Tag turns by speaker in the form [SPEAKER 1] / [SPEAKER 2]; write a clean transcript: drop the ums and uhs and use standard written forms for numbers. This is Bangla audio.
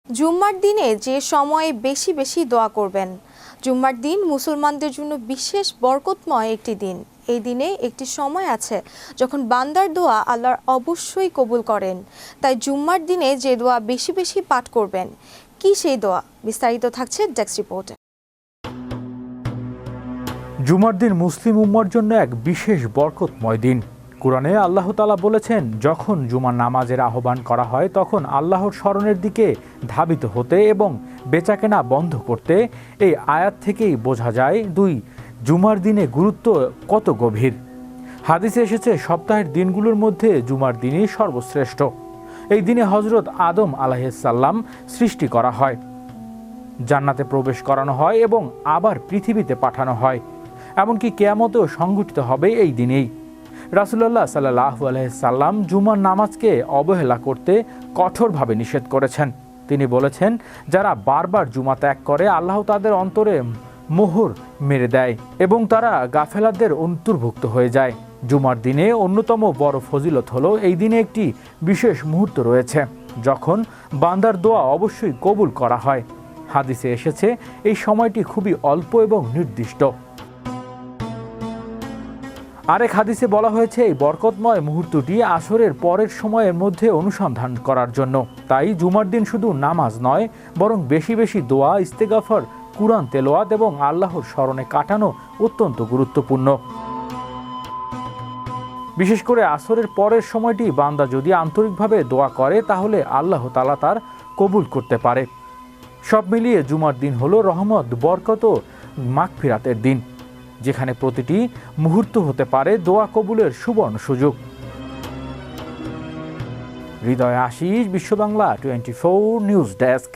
[SPEAKER 1] জুম্মার দিনে যে সময়ে বেশি বেশি দোয়া করবেন। জুম্মার দিন মুসলমানদের জন্য বিশেষ বরকতময় একটি দিন। এই দিনে একটি সময় আছে যখন বান্দার দোয়া আল্লাহ অবশ্যই কবুল করেন। তাই জুম্মার দিনে যে দোয়া বেশি বেশি পাঠ করবেন, কি সেই দোয়া, বিস্তারিত থাকছে ডেস্ক রিপোর্টে।
[SPEAKER 2] জুমার দিন মুসলিম উম্মার জন্য এক বিশেষ বরকতময় দিন। কুরআনে আল্লাহ তাআলা বলেছেন, যখন জুমার নামাজের আহ্বান করা হয় তখন আল্লাহর স্মরণের দিকে ধাবিত হতে এবং বেচাকেনা বন্ধ করতে। এই আয়াত থেকেই বোঝা যায় জুমার দিনে গুরুত্ব কত গভীর। হাদিসে এসেছে, সপ্তাহের দিনগুলোর মধ্যে জুমার দিনই সর্বশ্রেষ্ঠ। এই দিনে হযরত আদম আলাইহিস সালাম সৃষ্টি করা হয়, জান্নাতে প্রবেশ করানো হয় এবং আবার পৃথিবীতে পাঠানো হয়। এমনকি কিয়ামতেও সংঘটিত হবে এই দিনেই। রাসূলুল্লাহ সাল্লাল্লাহু আলাইহি সাল্লাম জুমার নামাজকে অবহেলা করতে কঠোরভাবে নিষেধ করেছেন। তিনি বলেছেন, যারা বারবার জুমা ত্যাগ করে আল্লাহ তাদের অন্তরে মোহর মেরে দেয় এবং তারা গাফেলাতদের অন্তর্ভুক্ত হয়ে যায়। জুমার দিনে অন্যতম বড় ফজিলত হলো, এই দিনে একটি বিশেষ মুহূর্ত রয়েছে যখন বান্দার দোয়া অবশ্যই কবুল করা হয়। হাদিসে এসেছে, এই সময়টি খুবই অল্প এবং নির্দিষ্ট। আরেক হাদিসে বলা হয়েছে, এই বরকতময় মুহূর্তটি আসরের পরের সময়ের মধ্যে অনুসন্ধান করার জন্য। তাই জুমার দিন শুধু নামাজ নয়, বরং বেশি বেশি দোয়া, ইস্তেগফার, কুরআন তেলাওয়াত এবং আল্লাহর স্মরণে কাটানো অত্যন্ত গুরুত্বপূর্ণ। বিশেষ করে আসরের পরের সময়টি বান্দা যদি আন্তরিকভাবে দোয়া করে তাহলে আল্লাহ তাআলা তার কবুল করতে পারে। সব মিলিয়ে জুমার দিন হলো রহমত, বরকত ও মাগফিরাতের দিন, যেখানে প্রতিটি মুহূর্ত হতে পারে দোয়া কবুলের সুবর্ণ সুযোগ। হৃদয় আশিস, বিশ্ব বাংলা 24 নিউজ ডেস্ক।